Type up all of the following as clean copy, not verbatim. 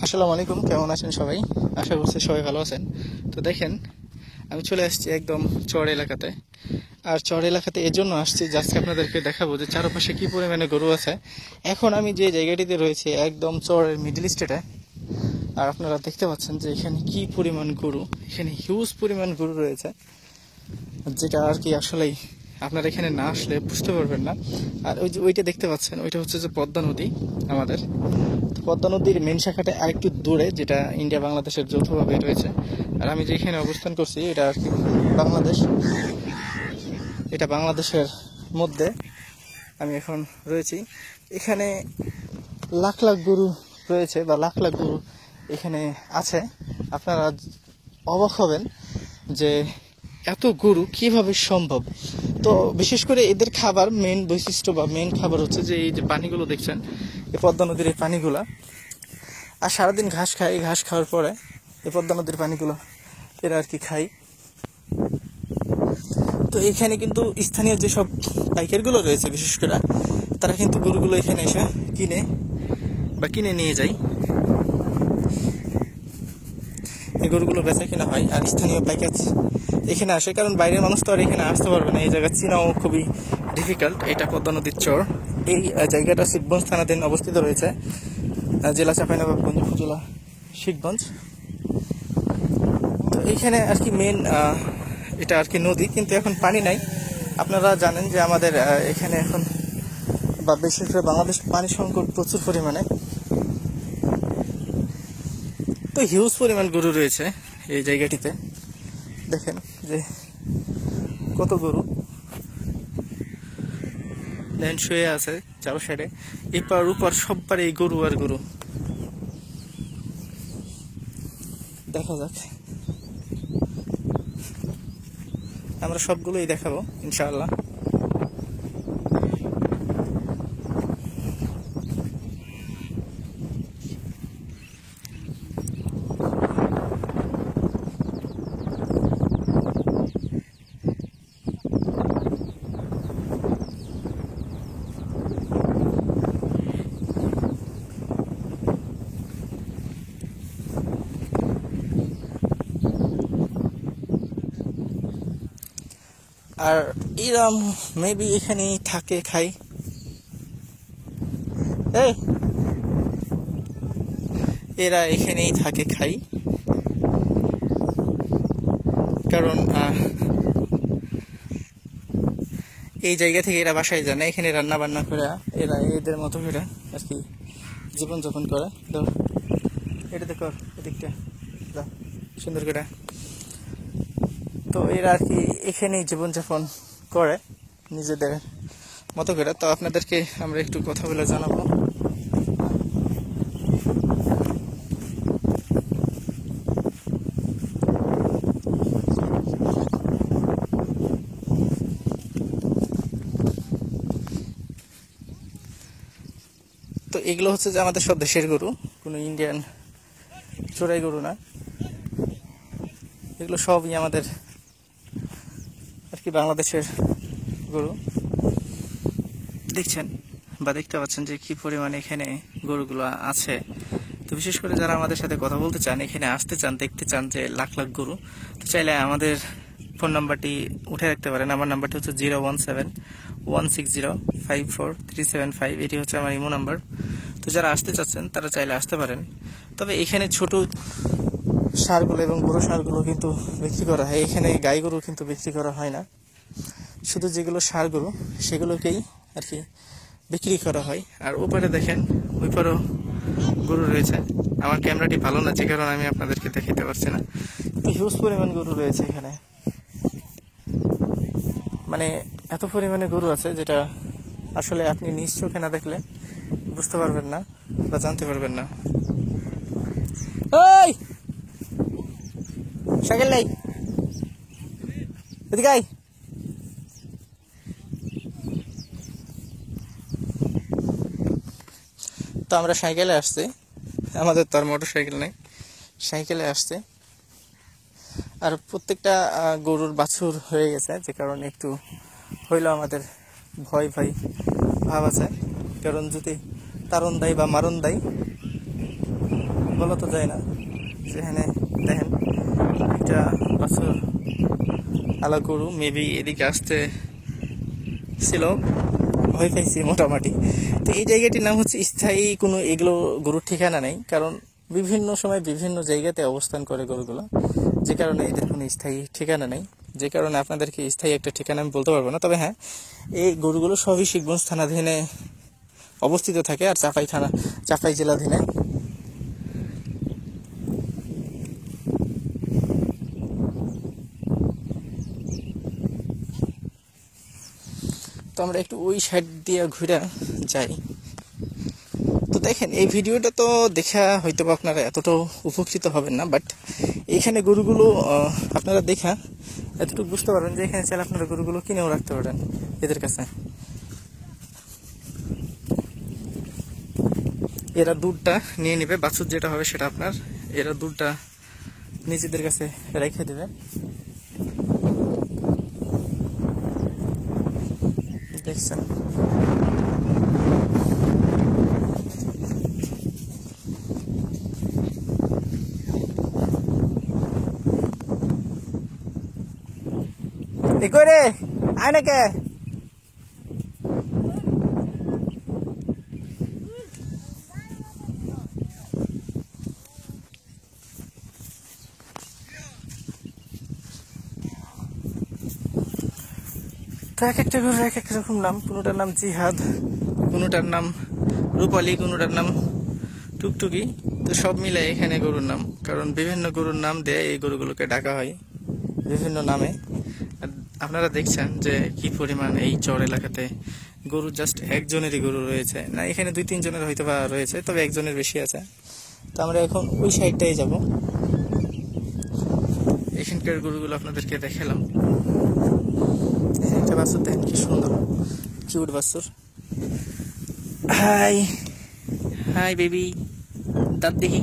আসসালামু আলাইকুম, কেমন আছেন সবাই? আশা করছি সবাই ভালো আছেন। তো দেখেন, আমি চলে আসছি একদম চর এলাকাতে। আর চর এলাকাতে এই জন্য আসছি যে আজকে আপনাদেরকে দেখাবো যে চারপাশে কি পরিমাণে গরু আছে। এখন আমি যে জায়গাটিতে রয়েছি একদম চরের মিডল স্টেটে। আর আপনারা দেখতে পাচ্ছেন যে এখানে কি পরিমাণ গরু, এখানে হিউজ পরিমাণ গরু রয়েছে, যেটা আর কি আসলেই আপনারা এখানে না আসলে বুঝতে পারবেন না। আর ওই যে ওইটা দেখতে পাচ্ছেন, ওইটা হচ্ছে যে পদ্মা নদী আমাদের। পদ্মা নদীর মেন শাখাটা আরেকটু দূরে, যেটা ইন্ডিয়া বাংলাদেশের যৌথভাবে রয়েছে। আর আমি যেখানে অবস্থান করছি এটা আর কি বাংলাদেশ, এটা বাংলাদেশের মধ্যে আমি এখন রয়েছি। এখানে লাখ লাখ গরু রয়েছে বা লাখ লাখ গরু এখানে আছে। আপনারা অবাক হবেন যে এত গরু কিভাবে সম্ভব। তো বিশেষ করে এদের খাবার মেন বৈশিষ্ট্য বা মেন খাবার হচ্ছে যে এই যে পানিগুলো দেখছেন, এই পদ্মা নদীর এই পানিগুলা। আর সারাদিন ঘাস খায়, এই ঘাস খাওয়ার পরে এই পদ্মা নদীর পানিগুলো এরা আর কি খায়। তো এখানে কিন্তু স্থানীয় যেসব পাইকারগুলো রয়েছে বিশেষ করে, তারা কিন্তু গরুগুলো এখানে এসে কিনে নিয়ে যায়। এই গরুগুলো বেচা কিনা হয় আর স্থানীয় পাইকার এখানে আসে, কারণ বাইরের মানুষ তো আর এখানে আসতে পারবে না। এই জায়গা চিনাও খুবই ডিফিকাল্ট। এটা পদ্মা নদীর চর। এই জায়গাটা শিবগঞ্জ থানাধীন অবস্থিত রয়েছে, জেলা চাঁপাইনবাবগঞ্জ, উপজেলা শিবগঞ্জ। তো এইখানে আর কি মেন এটা আর কি নদী, কিন্তু এখন পানি নাই। আপনারা জানেন যে আমাদের এখানে এখন বা বিশেষ করে বাংলাদেশ পানি সংকট প্রচুর পরিমাণে। তো হিউজ পরিমাণ গরু রয়েছে এই জায়গাটিতে। দেখেন যে কত গরু লাইন শুয়ে আছে চারো সাইডে, এপার ওপার সববার এই গরু আর গরু। দেখা যাক, আমরা সবগুলোই দেখাবো ইনশাআল্লাহ। আর এরম মেবি এখানেই থাকে, খাই। এই এরা এখানেই থাকে, খাই, কারণ এই জায়গা থেকে এরা বাসায় যায় না। এখানে রান্না বান্না করে এরা এদের মতো করে আর কি জীবনযাপন করে। তো এটা দেখো, এদিকটা সুন্দর করে। তো এরা আর কি এখানেই জীবনযাপন করে নিজেদের মতো করে। তো আপনাদেরকে আমরা একটু কথা বলে জানাবো। তো এগুলো হচ্ছে যে আমাদের সব দেশের গরু, কোনো ইন্ডিয়ান চোরাই গরু না। এগুলো সবই আমাদের আর কি বাংলাদেশের গরু। দেখছেন বা দেখতে পাচ্ছেন যে কি পরিমাণে এখানে গরুগুলো আছে। তো বিশেষ করে যারা আমাদের সাথে কথা বলতে চান, এখানে আসতে চান, দেখতে চান যে লাখ লাখ গরু, তো চাইলে আমাদের ফোন নাম্বারটি উঠে রাখতে পারেন। আমার নাম্বারটি হচ্ছে 017-160-54375। এটি হচ্ছে আমার ইমো নাম্বার। তো যারা আসতে চাচ্ছেন তারা চাইলে আসতে পারেন। তবে এখানে ছোট ষাঁড়গুলো এবং বড় ষাঁড়গুলো কিন্তু বিক্রি করা হয়। এখানে গাই গরু কিন্তু বিক্রি করা হয় না, শুধু যেগুলো ষাঁড় গরু সেগুলোকেই আর কি বিক্রি করা হয়। আর ওপারে দেখেন, ওই পারেও গরু রয়েছে। আমার ক্যামেরাটি ভালো না, যে কারণে আমি আপনাদেরকে দেখাতে পারছি না। হিউজ পরিমাণ গরু রয়েছে এখানে, মানে এত পরিমাণে গরু আছে যেটা আসলে আপনি নিজ চোখে না দেখলে বুঝতে পারবেন না বা জানতে পারবেন না। ওই সাইকেল নাই, এদিকে আয়। তো আমরা সাইকেলে আসছি, আমাদের তো আর মোটর সাইকেল নেই, সাইকেলে আসছে। আর প্রত্যেকটা গরুর বাছুর হয়ে গেছে, যে কারণে একটু হইলেও আমাদের ভয় ভয় ভাব আছে। কারণ যদি তারণ দেয় বা মারণ দেয় বলা তো যায় না। সেখানে দেখেন একটা বাছুর আলা গরু মেবি এদিকে আসতে ছিল, ভয় পাইছি মোটামুটি। তো এই জায়গাটির নাম হচ্ছে স্থায়ী কোনো এগুলো গরুর ঠিকানা নেই, কারণ বিভিন্ন সময় বিভিন্ন জায়গাতে অবস্থান করে গরুগুলো, যে কারণে এদের কোনো স্থায়ী ঠিকানা নেই, যে কারণে আপনাদেরকে স্থায়ী একটা ঠিকানা আমি বলতে পারবো না। তবে হ্যাঁ, এই গরুগুলো সবই শিবগঞ্জ থানাধীনে অবস্থিত থাকে, আর চাপাই জেলাধীনে। তো আমরা একটু ওই সাইড দিয়ে ঘুরে যাই। তো দেখেন এই ভিডিওটা তো দেখা হয়তো বা আপনারা এতটাও উপকৃত হবেন না, বাট এইখানে গরুগুলো আপনারা দেখা এতটুকু বুঝতে পারবেন যে এখানে চাইলে আপনারা গরুগুলো কিনেও রাখতে পারেন এদের কাছে। এরা দুধটা নিয়ে নেবে, বাছুর যেটা হবে সেটা আপনার, এরা দুধটা নিজেদের কাছে রেখে দেবে। দেখছেন এ করে আয় নাকি তো এক একটা গরুর এক এক রকম নাম, কোনোটার নাম জিহাদ, কোনোটার নাম রূপালী, কোনোটার নাম টুকটুকি। তো সব মিলে এখানে গরুর নাম, কারণ বিভিন্ন গরুর নাম দিয়ে এই গরুগুলোকে ডাকা হয় বিভিন্ন নামে। আপনারা দেখছেন যে কি পরিমাণ এই চর এলাকাতে গরু, জাস্ট একজনেরই গরু রয়েছে না, এখানে 2-3 জনের হয়তো বা রয়েছে, তবে একজনের বেশি আছে। তো আমরা এখন ওই সাইডটাই যাব, এখানকার গরুগুলো আপনাদেরকে দেখালাম। একটা বাছুর দেখেন কি সুন্দর, কিউট বাছুর। হাই হাই বেবি, দাঁত দেখি।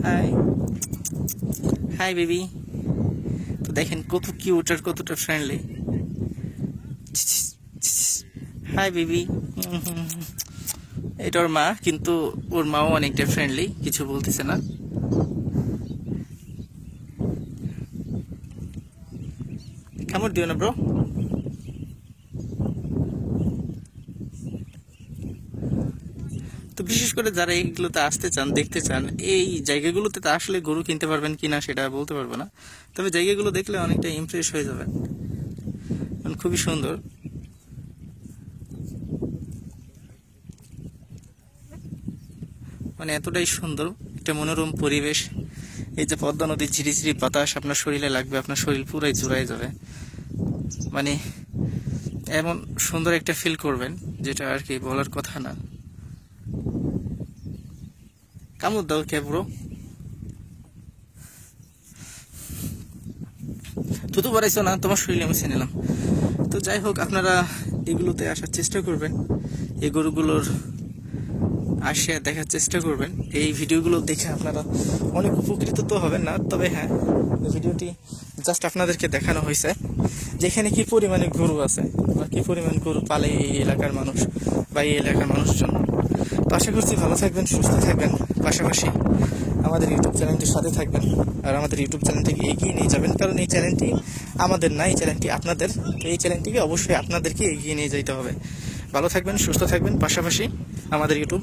High hi baby. তো দেখেন কত কিউট আর কতটা ফ্রেন্ডলি। Hi baby. এটা ওর মা, কিন্তু ওর মাও অনেকটা ফ্রেন্ডলি, কিছু বলতেছে না। কামড় দিও না ব্রো। তো বিশেষ করে যারা এইগুলোতে আসতে চান, দেখতে চান, এই জায়গাগুলোতে তো আসলে গরু কিনতে পারবেন কিনা সেটা বলতে পারবো না, তবে জায়গাগুলো দেখলে অনেকটা ইমপ্রেস হয়ে যাবেন, খুবই সুন্দর। মানে এতটাই সুন্দর একটা মনোরম পরিবেশ। এই যে পদ্মা নদীর ঝিরিঝিরি বাতাস আপনার শরীরে লাগবে, আপনার শরীর পুরাই জুড়াই যাবে। মানে এমন সুন্দর একটা ফিল করবেন যেটা আর কি বলার কথা না। কামড় দাও কে ব্রো, থুতু বাড়াইছো না, তোমার শরীরে আমি চিনে নিলাম। তো যাই হোক, আপনারা এগুলোতে আসার চেষ্টা করবেন, এই গরুগুলোর আসে দেখার চেষ্টা করবেন। এই ভিডিওগুলো দেখে আপনারা অনেক উপকৃত তো হবেন না, তবে হ্যাঁ, ভিডিওটি জাস্ট আপনাদেরকে দেখানো হয়েছে যেখানে কি পরিমাণে গরু আছে বা কি পরিমাণ গরু পালে এই এলাকার মানুষ বা এই এলাকার মানুষজন। তো আশা করছি ভালো থাকবেন, সুস্থ থাকবেন, পাশাপাশি আমাদের ইউটিউব চ্যানেলটির সাথে থাকবেন, আর আমাদের ইউটিউব চ্যানেলটিকে এগিয়ে নিয়ে যাবেন, কারণ এই চ্যানেলটি আমাদের না, এই চ্যানেলটি আপনাদের। তো এই চ্যানেলটিকে অবশ্যই আপনাদেরকে এগিয়ে নিয়ে যেতে হবে। ভালো থাকবেন, সুস্থ থাকবেন, পাশাপাশি আমাদের ইউটিউব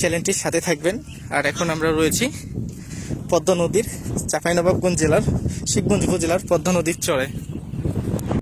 চ্যানেলটির সাথে থাকবেন। আর এখন আমরা রয়েছি পদ্মা নদীর, চাঁপাইনবাবগঞ্জ জেলার শিবগঞ্জ উপজেলার পদ্মা নদীর চরে।